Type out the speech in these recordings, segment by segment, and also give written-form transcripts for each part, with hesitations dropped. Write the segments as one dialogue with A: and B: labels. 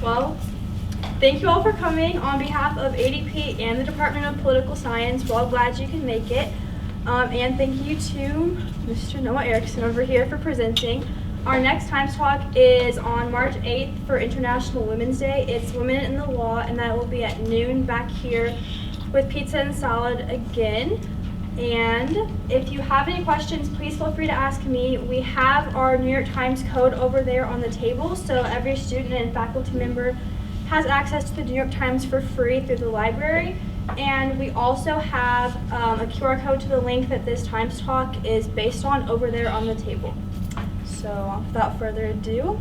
A: Well, thank you all for coming on behalf of ADP and the Department of Political Science. We're all glad you can make it. And thank you to Mr. Noah Erichsen over here for presenting. Our next Times Talk is on March 8th for International Women's Day. It's Women in the Law, and that will be at noon back here with pizza and salad again. And if you have any questions, please feel free to ask me. We have our New York Times code over there on the table, so every student and faculty member has access to the New York Times for free through the library. And we also have a QR code to the link that this Times Talk is based on over there on the table. So without further ado.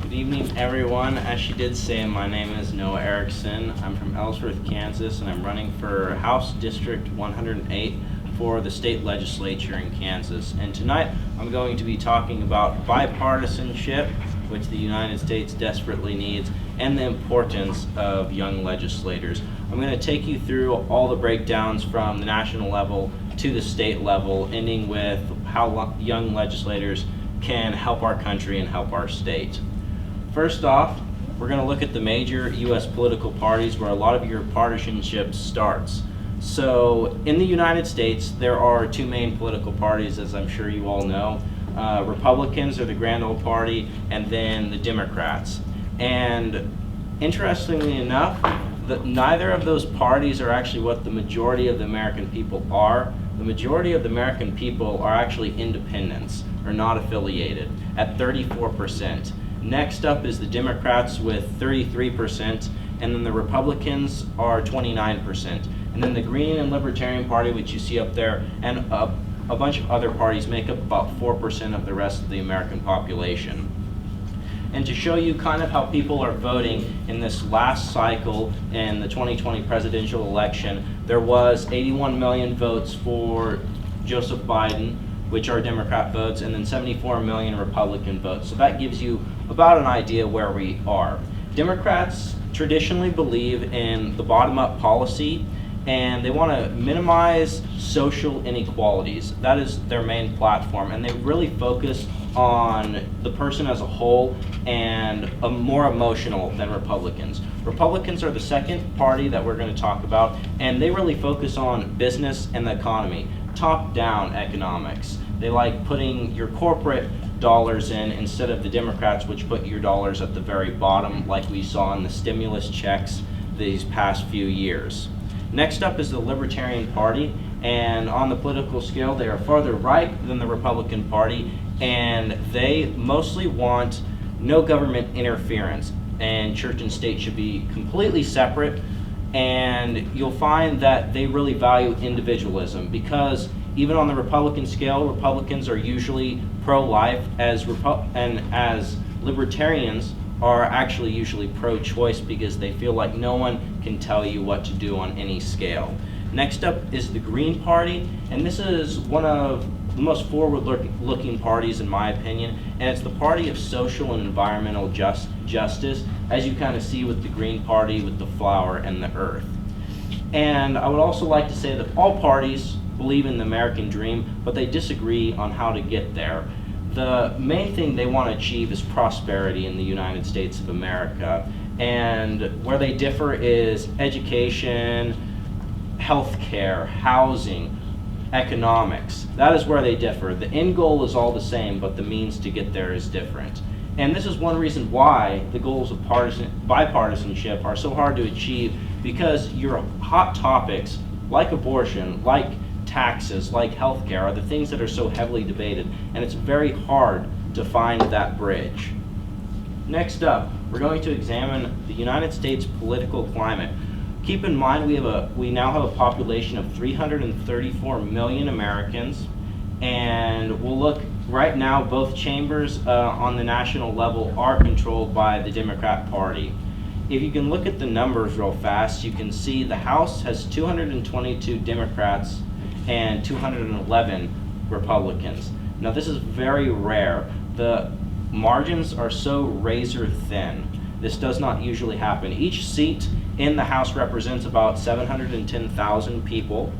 B: Good evening, everyone. As she did say, my name is Noah Erichsen. I'm from Ellsworth, Kansas, and I'm running for House District 108 for the state legislature in Kansas. And tonight, I'm going to be talking about bipartisanship, which the United States desperately needs, and the importance of young legislators. I'm going to take you through all the breakdowns from the national level to the state level, ending with how young legislators can help our country and help our state. First off, we're going to look at the major U.S. political parties where a lot of your partisanship starts. So in the United States, there are two main political parties, as I'm sure you all know. Republicans are the grand old party, and then the Democrats. And interestingly enough, neither of those parties are actually what the majority of the American people are. The majority of the American people are actually independents, or not affiliated, at 34%. Next up is the Democrats with 33%, and then the Republicans are 29%. And then the Green and Libertarian Party, which you see up there, and a bunch of other parties make up about 4% of the rest of the American population. And to show you kind of how people are voting in this last cycle in the 2020 presidential election, there was 81 million votes for Joseph Biden, which are Democrat votes, and then 74 million Republican votes. So that gives you about an idea where we are. Democrats traditionally believe in the bottom-up policy, and they want to minimize social inequalities. That is their main platform, and they really focus on the person as a whole and are more emotional than Republicans. Republicans are the second party that we're going to talk about, and they really focus on business and the economy, top-down economics. They like putting your corporate dollars in instead of the Democrats, which put your dollars at the very bottom, like we saw in the stimulus checks these past few years. Next up is the Libertarian Party, and on the political scale, they are farther right than the Republican Party, and they mostly want no government interference, and church and state should be completely separate. And you'll find that they really value individualism, because even on the Republican scale, Republicans are usually pro-life, as libertarians are actually usually pro-choice, because they feel like no one can tell you what to do on any scale. Next up is the Green Party, and this is one of the most forward-looking parties in my opinion, and it's the party of social and environmental justice, as you kind of see with the Green Party with the flower and the earth. And I would also like to say that all parties believe in the American dream, but they disagree on how to get there. The main thing they want to achieve is prosperity in the United States of America, and where they differ is education, healthcare, housing, economics. That is where they differ. The end goal is all the same, but the means to get there is different. And this is one reason why the goals of bipartisanship are so hard to achieve, because your hot topics, like abortion, like taxes, like healthcare, are the things that are so heavily debated, and it's very hard to find that bridge. Next up, we're going to examine the United States political climate. Keep in mind we now have a population of 334 million Americans, and we'll look right now, both chambers on the national level are controlled by the Democrat Party. If you can look at the numbers real fast, you can see the House has 222 Democrats and 211 Republicans. Now this is very rare. The margins are so razor thin. This does not usually happen. Each seat in the House represents about 710,000 people,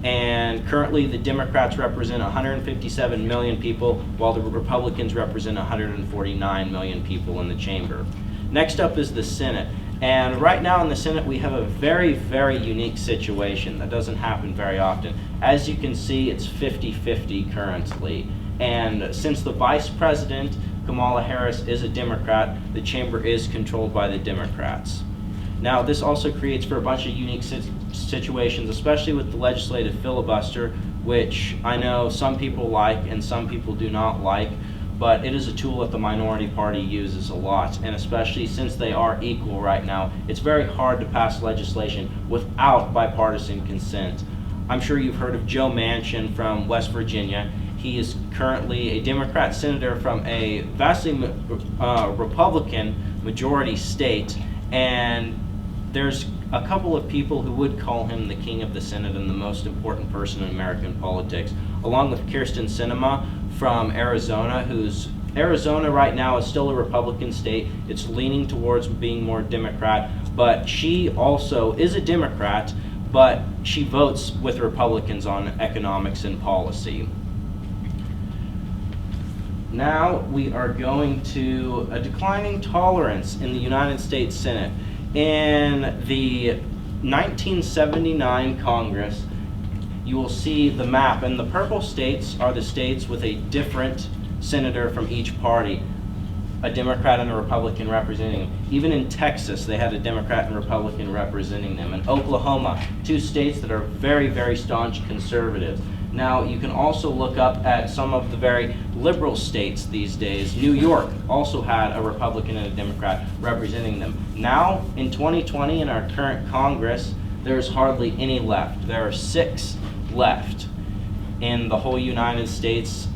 B: and currently the Democrats represent 157 million people, while the Republicans represent 149 million people in the chamber. Next up is the Senate. And right now in the Senate, we have a very, very unique situation that doesn't happen very often. As you can see, it's 50-50 currently. And since the Vice President, Kamala Harris, is a Democrat, the chamber is controlled by the Democrats. Now, this also creates for a bunch of unique situations, especially with the legislative filibuster, which I know some people like and some people do not like, but it is a tool that the minority party uses a lot, and especially since they are equal right now, it's very hard to pass legislation without bipartisan consent. I'm sure you've heard of Joe Manchin from West Virginia. He is currently a Democrat senator from a vastly Republican majority state, and there's a couple of people who would call him the king of the Senate and the most important person in American politics, along with Kirsten Sinema from Arizona, Arizona right now is still a Republican state. It's leaning towards being more Democrat, but she also is a Democrat, but she votes with Republicans on economics and policy. Now we are going to a declining tolerance in the United States Senate. In the 1979 Congress, you will see the map, and the purple states are the states with a different senator from each party, a Democrat and a Republican representing them. Even in Texas, they had a Democrat and Republican representing them. In Oklahoma, two states that are very, very staunch conservatives. Now, you can also look up at some of the very liberal states these days. New York also had a Republican and a Democrat representing them. Now, in 2020, in our current Congress, there's hardly any left. There are 6 left in the whole United States,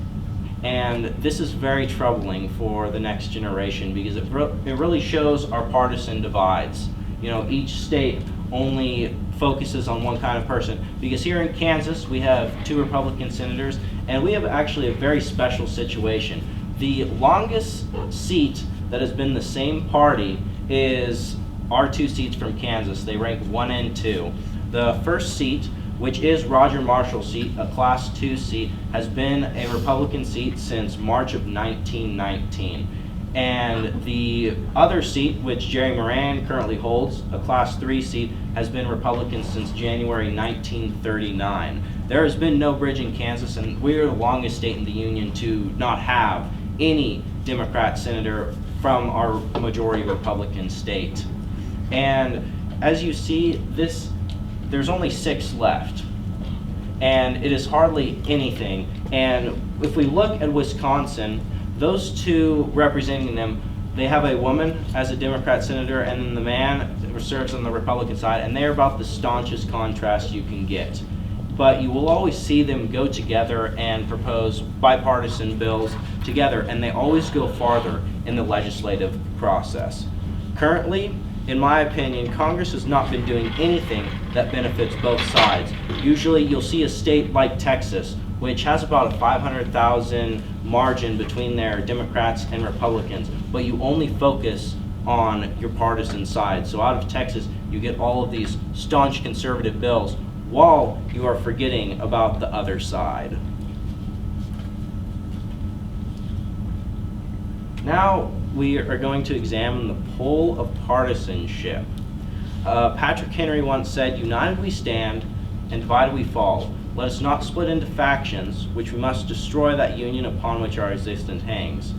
B: and this is very troubling for the next generation because it really shows our partisan divides. You know, each state only focuses on one kind of person, because here in Kansas we have 2 Republican senators, and we have actually a very special situation. The longest seat that has been the same party is our 2 seats from Kansas. They rank 1 and 2. The first seat, which is Roger Marshall's seat, a Class 2 seat, has been a Republican seat since March of 1919. And the other seat, which Jerry Moran currently holds, a Class 3 seat, has been Republican since January 1939. There has been no bridge in Kansas, and we're the longest state in the union to not have any Democrat senator from our majority Republican state. And as you see, there's only 6 left, and it is hardly anything. And if we look at Wisconsin, those 2 representing them, they have a woman as a Democrat senator, and then the man serves on the Republican side, and they're about the staunchest contrast you can get. But you will always see them go together and propose bipartisan bills together, and they always go farther in the legislative process. Currently, in my opinion, Congress has not been doing anything that benefits both sides. Usually you'll see a state like Texas, which has about a 500,000 margin between their Democrats and Republicans, but you only focus on your partisan side. So out of Texas, you get all of these staunch conservative bills while you are forgetting about the other side. Now we are going to examine the pull of partisanship. Patrick Henry once said, "United we stand, and divided we fall. Let us not split into factions, which we must destroy that union upon which our existence hangs."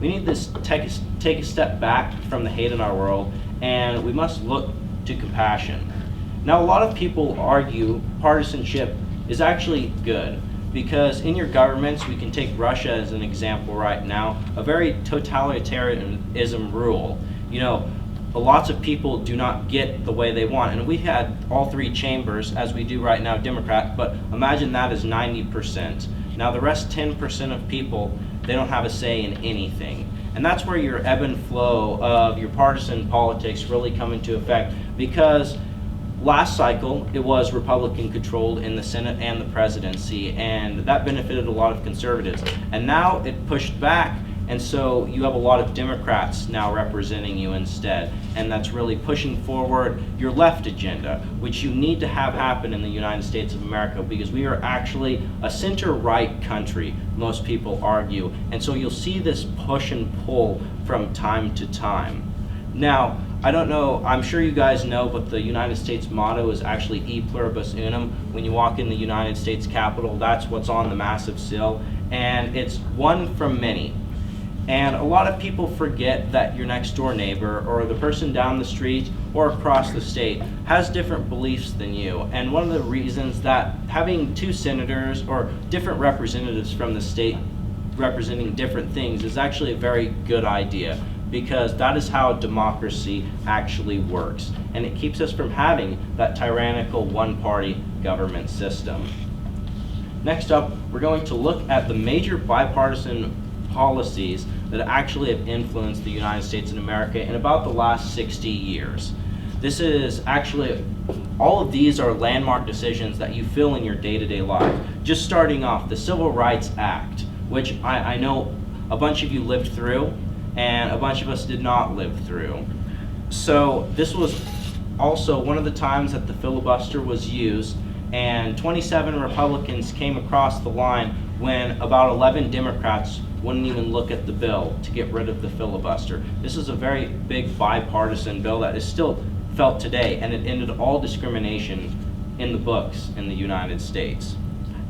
B: We need to take a step back from the hate in our world, and we must look to compassion. Now, a lot of people argue partisanship is actually good, because in your governments, we can take Russia as an example right now, a very totalitarianism rule. You know, lots of people do not get the way they want, and we had all 3 chambers, as we do right now, Democrat, but imagine that as 90%. Now the rest 10% of people, they don't have a say in anything. And that's where your ebb and flow of your partisan politics really come into effect, because last cycle, it was Republican controlled in the Senate and the presidency, and that benefited a lot of conservatives. And now it pushed back, and so you have a lot of Democrats now representing you instead, and that's really pushing forward your left agenda, which you need to have happen in the United States of America, because we are actually a center-right country, most people argue, and so you'll see this push and pull from time to time. Now, I don't know, I'm sure you guys know, but the United States motto is actually E pluribus unum. When you walk in the United States Capitol, that's what's on the massive seal, and it's one from many. And a lot of people forget that your next door neighbor or the person down the street or across the state has different beliefs than you. And one of the reasons that having two senators or different representatives from the state representing different things is actually a very good idea, because that is how democracy actually works. And it keeps us from having that tyrannical one-party government system. Next up, we're going to look at the major bipartisan policies that actually have influenced the United States and America in about the last 60 years. This is actually, all of these are landmark decisions that you feel in your day-to-day life. Just starting off, the Civil Rights Act, which I know a bunch of you lived through, and a bunch of us did not live through. So this was also one of the times that the filibuster was used, and 27 Republicans came across the line when about 11 Democrats wouldn't even look at the bill to get rid of the filibuster. This is a very big bipartisan bill that is still felt today, and it ended all discrimination in the books in the United States.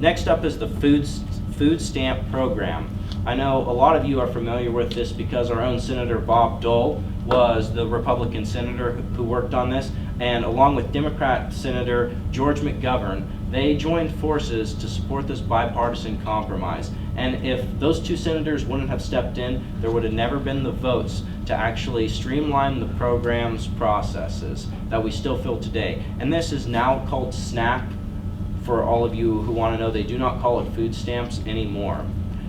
B: Next up is the food stamp program. I know a lot of you are familiar with this because our own Senator Bob Dole was the Republican senator who worked on this, and along with Democrat Senator George McGovern, they joined forces to support this bipartisan compromise. And if those two senators wouldn't have stepped in, there would have never been the votes to actually streamline the program's processes that we still feel today. And this is now called SNAP. For all of you who want to know, they do not call it food stamps anymore.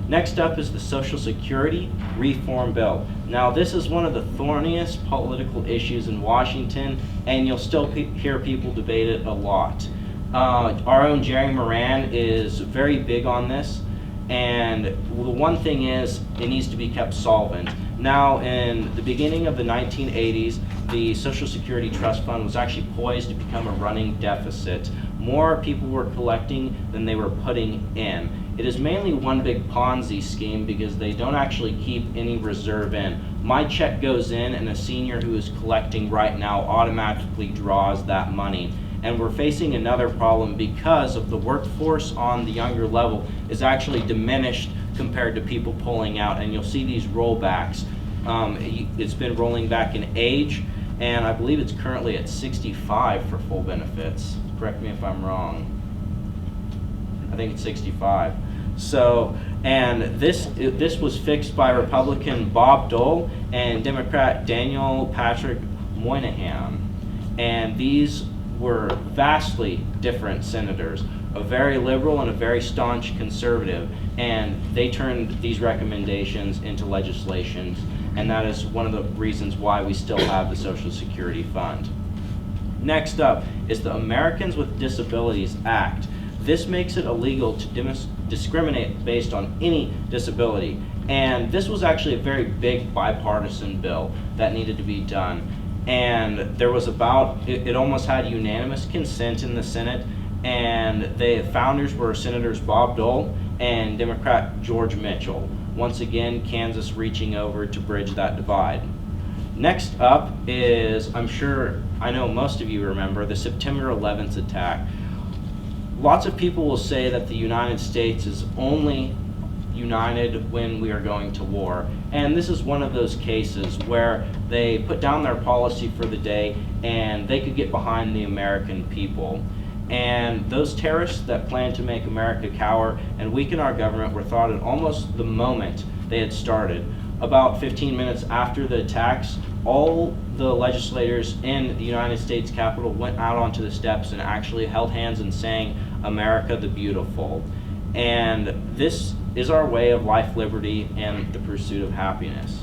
B: Next up is the Social Security Reform Bill. Now, this is one of the thorniest political issues in Washington, and you'll still hear people debate it a lot. Our own Jerry Moran is very big on this, and the one thing is, it needs to be kept solvent. Now, in the beginning of the 1980s, the Social Security Trust Fund was actually poised to become a running deficit. More people were collecting than they were putting in. It is mainly one big Ponzi scheme because they don't actually keep any reserve in. My check goes in, and a senior who is collecting right now automatically draws that money. And we're facing another problem because of the workforce on the younger level is actually diminished compared to people pulling out, and you'll see these rollbacks. It's been rolling back in age, and I believe it's currently at 65 for full benefits. Correct me if I'm wrong. I think it's 65. So, and this was fixed by Republican Bob Dole and Democrat Daniel Patrick Moynihan. And these were vastly different senators, a very liberal and a very staunch conservative, and they turned these recommendations into legislation, and that is one of the reasons why we still have the Social Security Fund. Next up is the Americans with Disabilities Act. This makes it illegal to discriminate based on any disability, and this was actually a very big bipartisan bill that needed to be done. And there was it almost had unanimous consent in the Senate, and the founders were Senators Bob Dole and Democrat George Mitchell. Once again, Kansas reaching over to bridge that divide. Next up is, I know most of you remember, the September 11th attack. Lots of people will say that the United States is only united when we are going to war. And this is one of those cases where they put down their policy for the day and they could get behind the American people. And those terrorists that planned to make America cower and weaken our government were thwarted almost the moment they had started. About 15 minutes after the attacks, all the legislators in the United States Capitol went out onto the steps and actually held hands and sang "America the Beautiful." And this is our way of life, liberty, and the pursuit of happiness.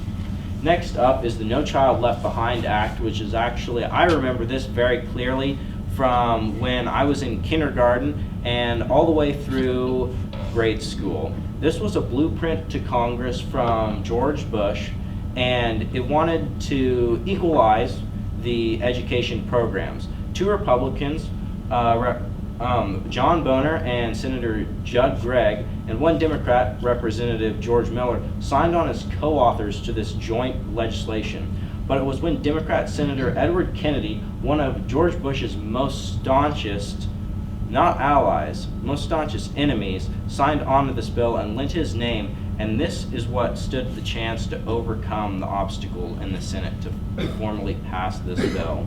B: Next up is the No Child Left Behind Act, which is actually, I remember this very clearly from when I was in kindergarten and all the way through grade school. This was a blueprint to Congress from George Bush, and it wanted to equalize the education programs. Two Republicans, John Boehner and Senator Judd Gregg, and one Democrat, Representative George Miller, signed on as co-authors to this joint legislation. but it was when Democrat Senator Edward Kennedy, one of George Bush's most staunchest, not allies, most staunchest enemies, signed onto this bill and lent his name, and this is what stood the chance to overcome the obstacle in the Senate to formally pass this bill.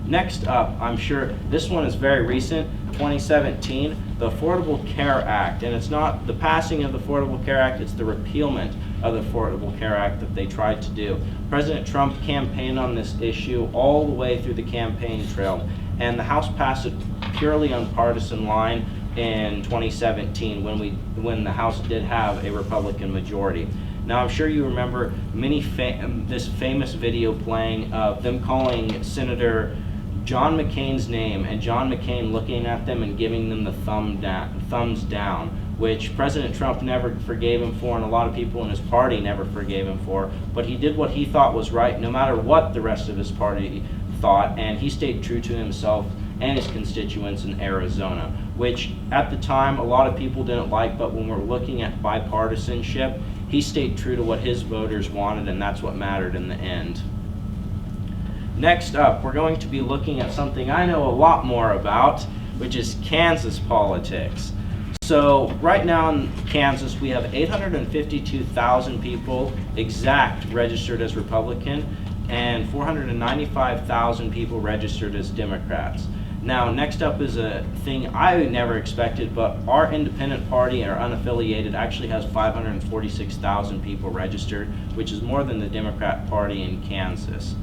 B: Next up, I'm sure this one is very recent, 2017, the Affordable Care Act. And it's not the passing of the Affordable Care Act, it's the repealment of the Affordable Care Act that they tried to do. President Trump campaigned on this issue all the way through the campaign trail, and the House passed it purely on partisan line in 2017 when the House did have a Republican majority. Now, I'm sure you remember this famous video playing of them calling Senator John McCain's name and John McCain looking at them and giving them the thumbs down, which President Trump never forgave him for, and a lot of people in his party never forgave him for. But he did what he thought was right, no matter what the rest of his party thought, and he stayed true to himself and his constituents in Arizona, which at the time a lot of people didn't like, but when we're looking at bipartisanship, he stayed true to what his voters wanted, and that's what mattered in the end. Next up, we're going to be looking at something I know a lot more about, which is Kansas politics. So right now in Kansas, we have 852,000 people exact registered as Republican and 495,000 people registered as Democrats. Now, next up is a thing I never expected, but our independent party, or unaffiliated, actually has 546,000 people registered, which is more than the Democrat Party in Kansas.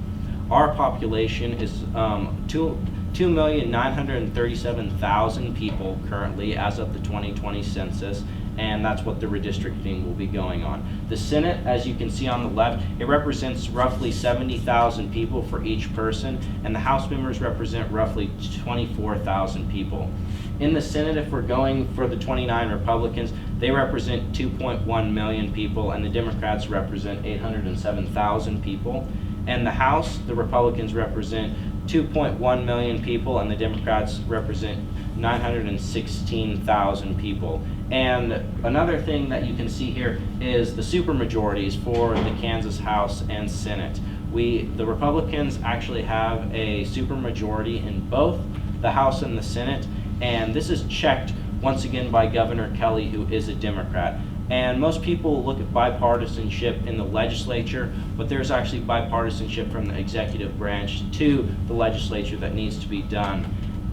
B: Our population is 2,937,000 people currently as of the 2020 census, and that's what the redistricting will be going on. The Senate, as you can see on the left, it represents roughly 70,000 people for each person, and the House members represent roughly 24,000 people. In the Senate, if we're going for the 29 Republicans, they represent 2.1 million people, and the Democrats represent 807,000 people. And the House, the Republicans represent 2.1 million people, and the Democrats represent 916,000 people. And another thing that you can see here is the supermajorities for the Kansas House and Senate. The Republicans actually have a supermajority in both the House and the Senate, and this is checked once again by Governor Kelly, who is a Democrat. And most people look at bipartisanship in the legislature, but there's actually bipartisanship from the executive branch to the legislature that needs to be done.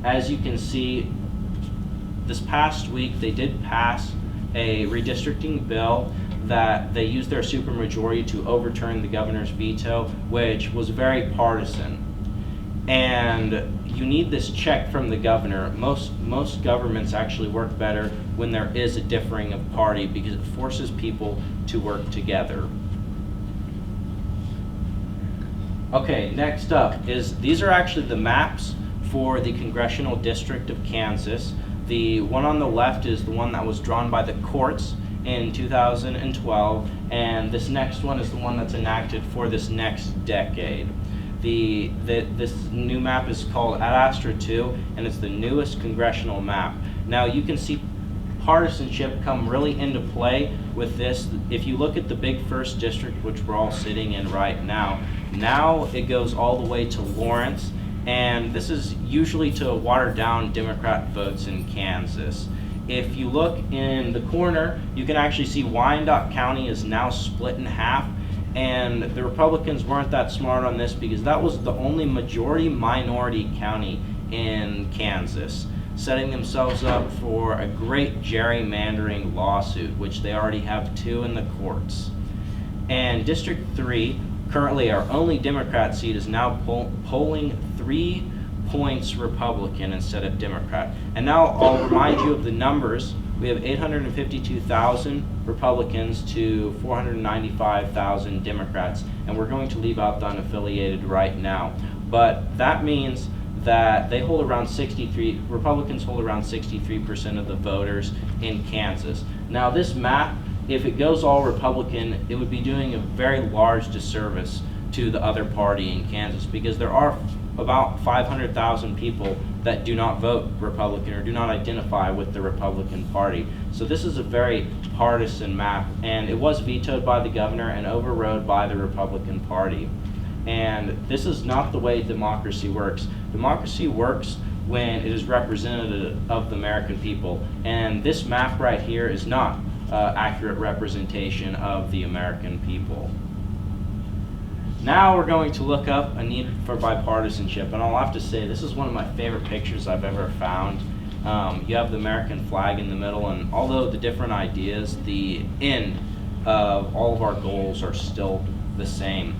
B: As you can see, this past week they did pass a redistricting bill that they used their supermajority to overturn the governor's veto, which was very partisan. And you need this check from the governor. Most governments actually work better when there is a differing of party, because it forces people to work together. Okay, next up these are actually the maps for the congressional district of Kansas. The one on the left is the one that was drawn by the courts in 2012, and this next one is the one that's enacted for this next decade. This new map is called Ad Astra 2, and it's the newest congressional map. Now you can see partisanship come really into play with this. If you look at the big first district, which we're all sitting in right now it goes all the way to Lawrence, and this is usually to water down Democrat votes in Kansas. If you look in the corner, you can actually see Wyandotte County is now split in half. And the Republicans weren't that smart on this, because that was the only majority-minority county in Kansas, setting themselves up for a great gerrymandering lawsuit, which they already have 2 in the courts. And District 3, currently our only Democrat seat, is now polling 3 points Republican instead of Democrat. And now I'll remind you of the numbers. We have 852,000 Republicans to 495,000 Democrats, and we're going to leave out the unaffiliated right now. But that means that they hold around Republicans hold around 63% of the voters in Kansas. Now this map, if it goes all Republican, it would be doing a very large disservice to the other party in Kansas, because there are about 500,000 people that do not vote Republican or do not identify with the Republican Party. So this is a very partisan map, and it was vetoed by the governor and overrode by the Republican Party. And this is not the way democracy works. Democracy works when it is representative of the American people. And this map right here is not accurate representation of the American people. Now we're going to look up a need for bipartisanship, and I'll have to say this is one of my favorite pictures I've ever found. You have the American flag in the middle, and although the different ideas, the end of all of our goals are still the same.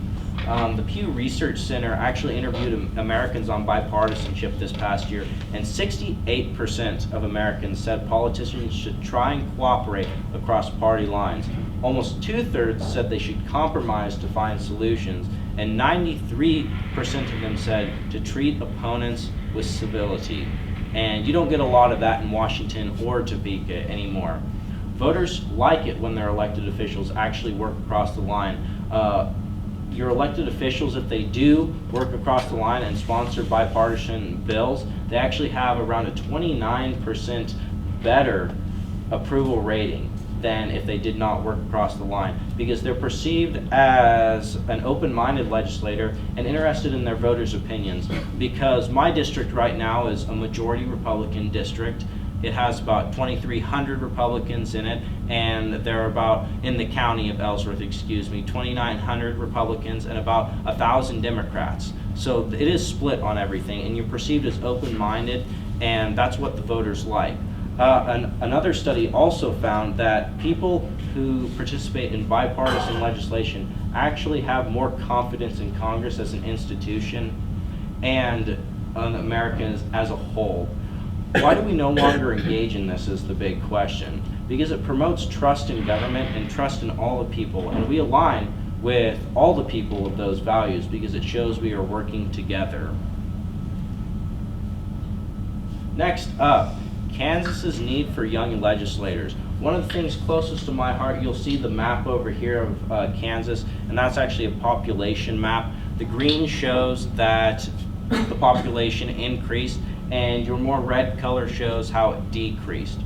B: The Pew Research Center actually interviewed Americans on bipartisanship this past year, and 68% of Americans said politicians should try and cooperate across party lines. Almost 2/3 said they should compromise to find solutions, and 93% of them said to treat opponents with civility. And you don't get a lot of that in Washington or Topeka anymore. Voters like it when their elected officials actually work across the line. Your elected officials, if they do work across the line and sponsor bipartisan bills, they actually have around a 29% better approval rating than if they did not work across the line, because they're perceived as an open-minded legislator and interested in their voters' opinions. Because my district right now is a majority Republican district. It has about 2,300 Republicans in it, and there are about, in the county of Ellsworth, 2,900 Republicans and about 1,000 Democrats. So it is split on everything, and you're perceived as open-minded, and that's what the voters like. Another study also found that people who participate in bipartisan legislation actually have more confidence in Congress as an institution and on Americans as a whole. Why do we no longer engage in this is the big question. Because it promotes trust in government and trust in all the people, and we align with all the people of those values because it shows we are working together. Next up, Kansas's need for young legislators. One of the things closest to my heart, you'll see the map over here of Kansas, and that's actually a population map. The green shows that the population increased, and your more red color shows how it decreased.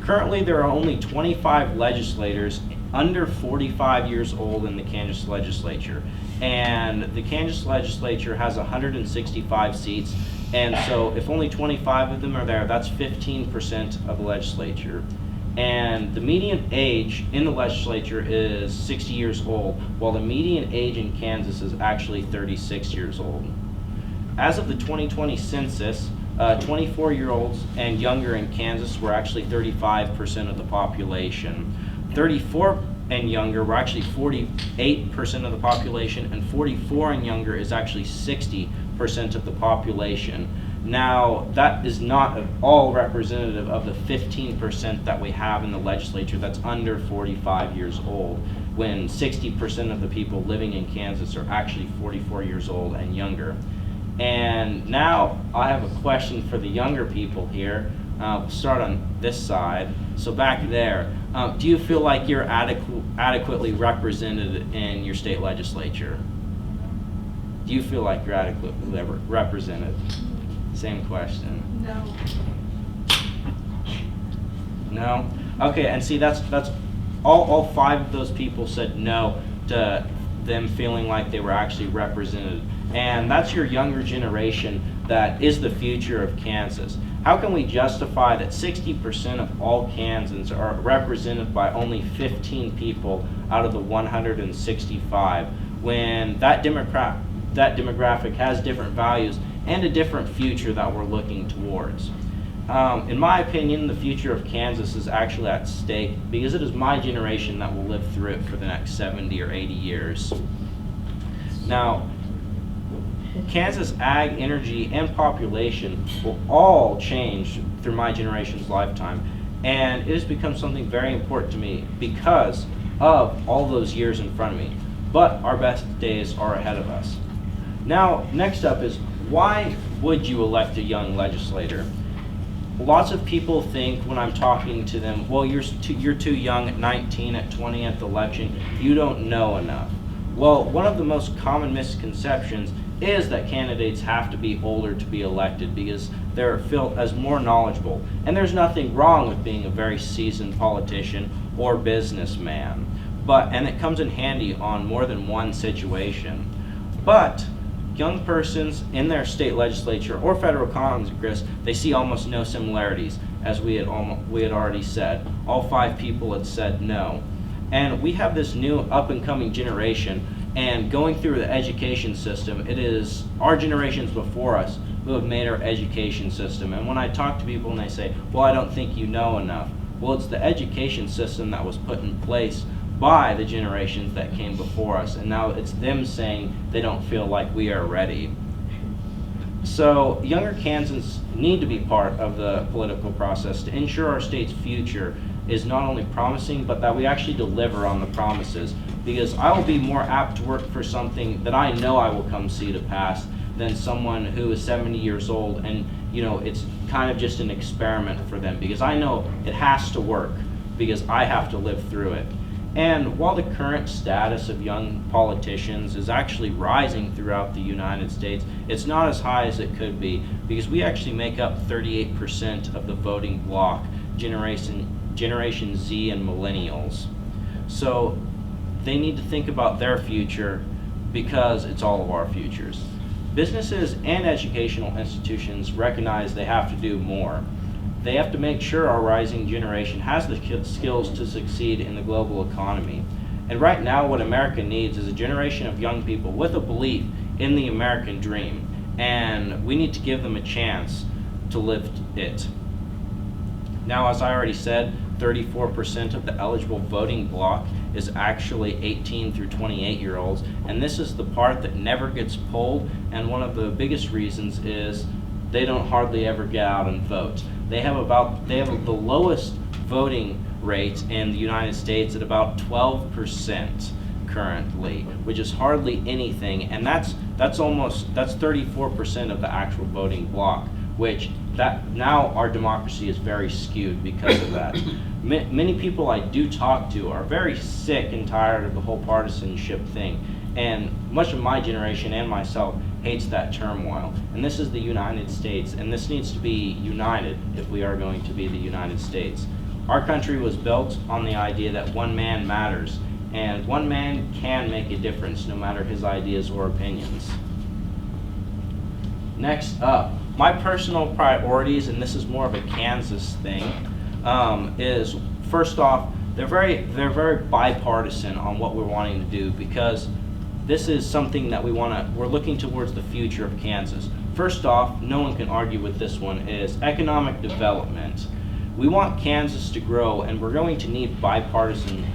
B: Currently, there are only 25 legislators under 45 years old in the Kansas legislature, and the Kansas legislature has 165 seats, and so if only 25 of them are there, that's 15% of the legislature. And the median age in the legislature is 60 years old, while the median age in Kansas is actually 36 years old. As of the 2020 census, 24-year-olds and younger in Kansas were actually 35% of the population. 34 and younger were actually 48% of the population, and 44 and younger is actually 60% of the population. Now, that is not at all representative of the 15% that we have in the legislature that's under 45 years old, when 60% of the people living in Kansas are actually 44 years old and younger. And now I have a question for the younger people here. We'll start on this side. So back there, do you feel like you're adequately represented in your state legislature? Do you feel like you're adequately represented? Same question.
A: No.
B: No? Okay, and see, that's all 5 of those people said no to them feeling like they were actually represented. And that's your younger generation that is the future of Kansas. How can we justify that 60% of all Kansans are represented by only 15 people out of the 165 when that demographic has different values and a different future that we're looking towards? In my opinion, the future of Kansas is actually at stake because it is my generation that will live through it for the next 70 or 80 years. Now, Kansas ag, energy, and population will all change through my generation's lifetime, and it has become something very important to me because of all those years in front of me. But our best days are ahead of us. Now, next up is, why would you elect a young legislator? Lots of people think when I'm talking to them, well, you're too young at 19, at 20 at the election, you don't know enough. Well, one of the most common misconceptions is that candidates have to be older to be elected because they're felt as more knowledgeable. And there's nothing wrong with being a very seasoned politician or businessman, and it comes in handy on more than one situation. But young persons in their state legislature or federal Congress, they see almost no similarities, as we had already said. All 5 people had said no. And we have this new up-and-coming generation, and going through the education system, it is our generations before us who have made our education system. And when I talk to people and they say, well, I don't think you know enough. Well, it's the education system that was put in place by the generations that came before us, and now it's them saying they don't feel like we are ready. So younger Kansans need to be part of the political process to ensure our state's future is not only promising, but that we actually deliver on the promises, because I will be more apt to work for something that I know I will come see to pass than someone who is 70 years old and it's kind of just an experiment for them, because I know it has to work because I have to live through it. And while the current status of young politicians is actually rising throughout the United States, it's not as high as it could be, because we actually make up 38% of the voting bloc, Generation Z and millennials. So they need to think about their future, because it's all of our futures. Businesses and educational institutions recognize they have to do more. They have to make sure our rising generation has the skills to succeed in the global economy. And right now, what America needs is a generation of young people with a belief in the American dream. And we need to give them a chance to live it. Now, as I already said, 34% of the eligible voting bloc is actually 18 through 28-year-olds. And this is the part that never gets polled. And one of the biggest reasons is they don't hardly ever get out and vote. They have the lowest voting rate in the United States at about 12% currently, which is hardly anything, and that's 34% of the actual voting bloc, which that now our democracy is very skewed because of that. Many people I do talk to are very sick and tired of the whole partisanship thing, and much of my generation and myself hates that turmoil. And this is the United States, and this needs to be united if we are going to be the United States. Our country was built on the idea that one man matters, and one man can make a difference no matter his ideas or opinions. Next up, my personal priorities, and this is more of a Kansas thing, is first off, they're very bipartisan on what we're wanting to do, because this is something that we're looking towards the future of Kansas. First off, no one can argue with this one, is economic development. We want Kansas to grow, and we're going to need bipartisan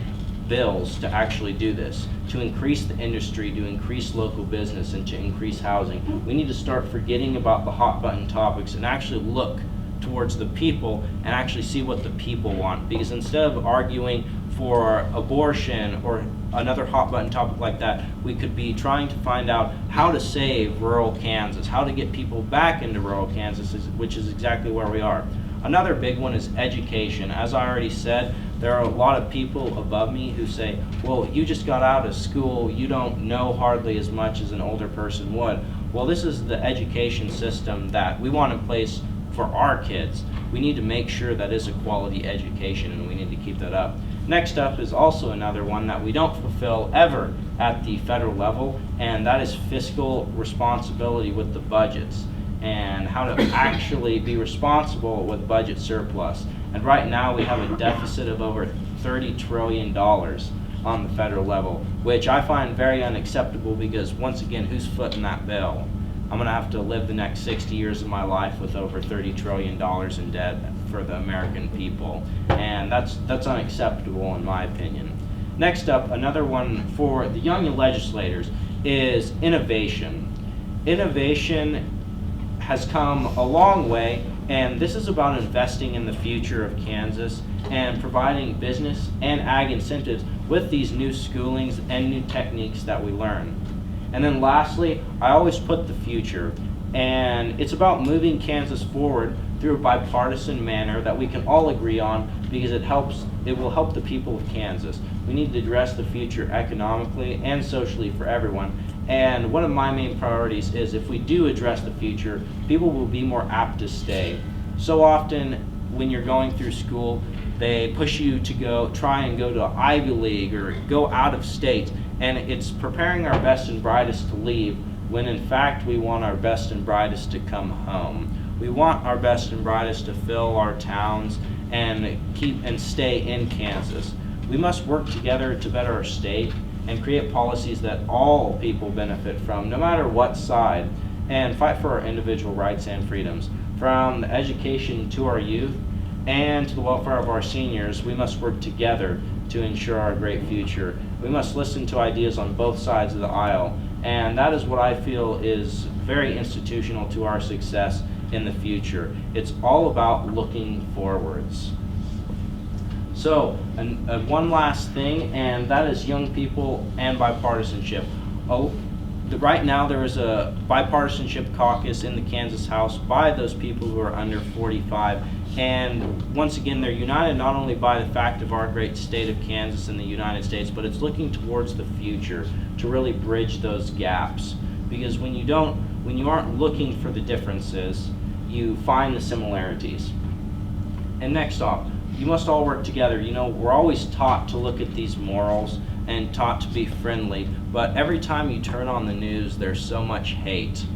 B: bills to actually do this, to increase the industry, to increase local business, and to increase housing. We need to start forgetting about the hot button topics and actually look towards the people and actually see what the people want, because instead of arguing for abortion or another hot button topic like that, we could be trying to find out how to save rural Kansas, how to get people back into rural Kansas, which is exactly where we are. Another big one is education. As I already said, there are a lot of people above me who say, well, you just got out of school, you don't know hardly as much as an older person would. Well, this is the education system that we want in place for our kids. We need to make sure that is a quality education, and we need to keep that up. Next up is also another one that we don't fulfill ever at the federal level, and that is fiscal responsibility with the budgets, and how to actually be responsible with budget surplus. And right now we have a deficit of over $30 trillion on the federal level, which I find very unacceptable, because once again, who's footing that bill? I'm going to have to live the next 60 years of my life with over $30 trillion in debt for the American people, and that's unacceptable in my opinion. Next up, another one for the young legislators is innovation. Innovation has come a long way, and this is about investing in the future of Kansas and providing business and ag incentives with these new schoolings and new techniques that we learn. And then lastly, I always put the future, and it's about moving Kansas forward through a bipartisan manner that we can all agree on, because it will help the people of Kansas. We need to address the future economically and socially for everyone. And one of my main priorities is, if we do address the future, people will be more apt to stay. So often when you're going through school, they push you to try and go to Ivy League or go out of state. And it's preparing our best and brightest to leave when in fact we want our best and brightest to come home. We want our best and brightest to fill our towns and keep and stay in Kansas. We must work together to better our state and create policies that all people benefit from, no matter what side, and fight for our individual rights and freedoms. From the education to our youth and to the welfare of our seniors, we must work together to ensure our great future. We must listen to ideas on both sides of the aisle, and that is what I feel is very institutional to our success in the future. It's all about looking forwards. So, one last thing, and that is young people and bipartisanship. Right now there is a bipartisanship caucus in the Kansas House by those people who are under 45. And once again, they're united not only by the fact of our great state of Kansas in the United States, but it's looking towards the future to really bridge those gaps. Because when you aren't looking for the differences, you find the similarities. And next off, you must all work together. You know, we're always taught to look at these morals and taught to be friendly, but every time you turn on the news, there's so much hate.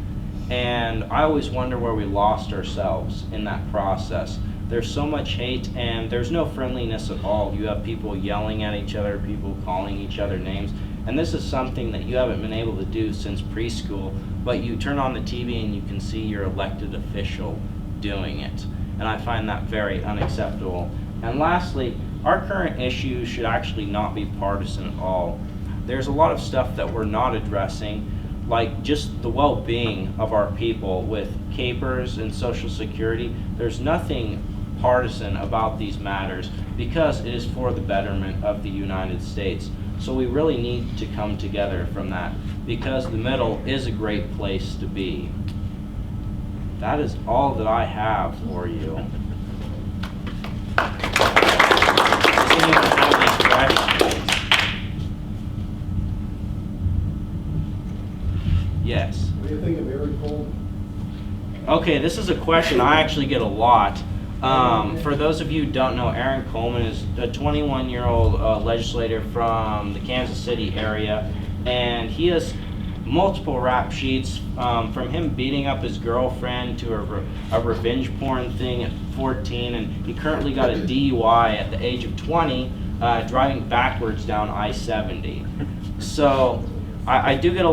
B: And I always wonder where we lost ourselves in that process. There's so much hate and there's no friendliness at all. You have people yelling at each other, people calling each other names, and this is something that you haven't been able to do since preschool, but you turn on the TV and you can see your elected official doing it. And I find that very unacceptable. And lastly, our current issues should actually not be partisan at all. There's a lot of stuff that we're not addressing, like just the well-being of our people with capers and Social Security. There's nothing partisan about these matters because it is for the betterment of the United States. So we really need to come together from that because the middle is a great place to be. That is all that I have for you. Does anyone have any questions? Yes.
C: What do you think of Erichsen?
B: Okay, this is a question I actually get a lot. For those of you who don't know, Aaron Coleman is a 21-year-old legislator from the Kansas City area, and he has multiple rap sheets from him beating up his girlfriend to a revenge porn thing at 14, and he currently got a DUI at the age of 20 driving backwards down I-70. So I do get a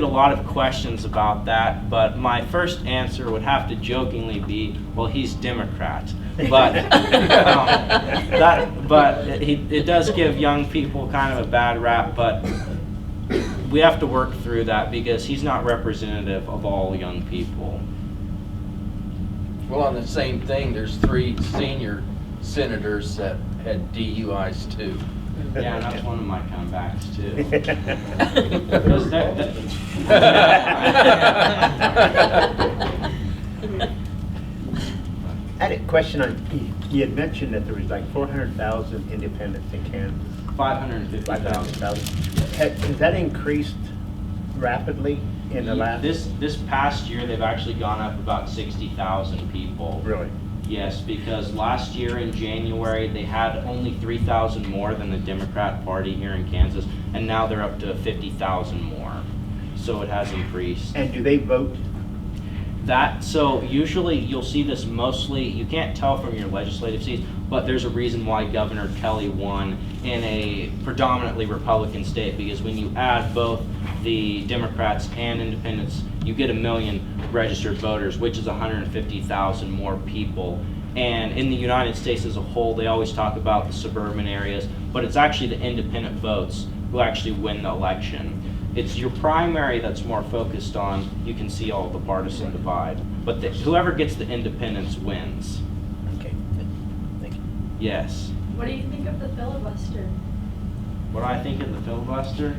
B: lot of questions about that, but my first answer would have to jokingly be, well, he's Democrat. But it does give young people kind of a bad rap, but we have to work through that because he's not representative of all young people.
D: Well, on the same thing, there's 3 senior senators that had DUIs too.
B: Yeah, and that's one of my comebacks too.
E: I had a question on, you had mentioned that there was like 400,000 independents in Kansas.
B: 550,000.
E: Has that increased rapidly in the last?
B: This past year, they've actually gone up about 60,000 people.
E: Really?
B: Yes, because last year in January, they had only 3,000 more than the Democrat Party here in Kansas, and now they're up to 50,000 more. So it has increased.
E: And do they vote?
B: So usually you'll see this mostly, you can't tell from your legislative seats, but there's a reason why Governor Kelly won in a predominantly Republican state, because when you add both the Democrats and independents, you get 1 million registered voters, which is 150,000 more people. And in the United States as a whole, they always talk about the suburban areas, but it's actually the independent votes who actually win the election. It's your primary that's more focused on, you can see all the partisan divide, but whoever gets the independents wins.
E: Okay, thank you.
B: Yes.
A: What do you think of the filibuster?
B: What do I think of the filibuster?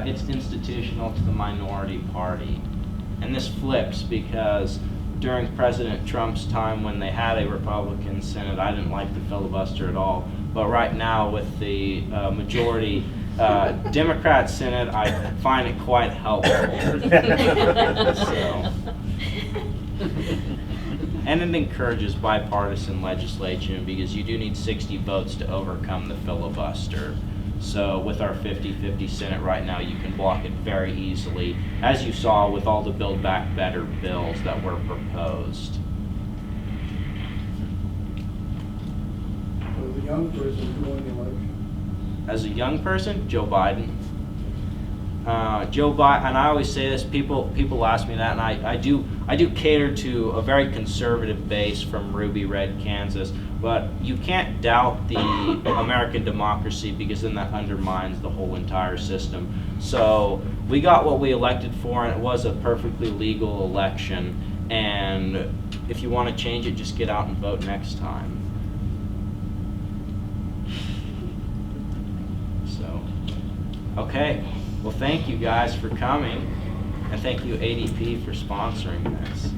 B: It's institutional to the minority party. And this flips because during President Trump's time when they had a Republican Senate, I didn't like the filibuster at all. But right now with the majority Democrat Senate, I find it quite helpful. So. And it encourages bipartisan legislation because you do need 60 votes to overcome the filibuster. So with our 50-50 Senate right now, you can block it very easily, as you saw with all the Build Back Better bills that were proposed.
C: So the young person who won the election.
B: As a young person, Joe Biden. Joe Biden, and I always say this, people ask me that, and I do cater to a very conservative base from Ruby Red, Kansas, but you can't doubt the American democracy, because then that undermines the whole entire system. So we got what we elected for, and it was a perfectly legal election, and if you want to change it, just get out and vote next time. So, okay. Well, thank you guys for coming, and thank you ADP for sponsoring this.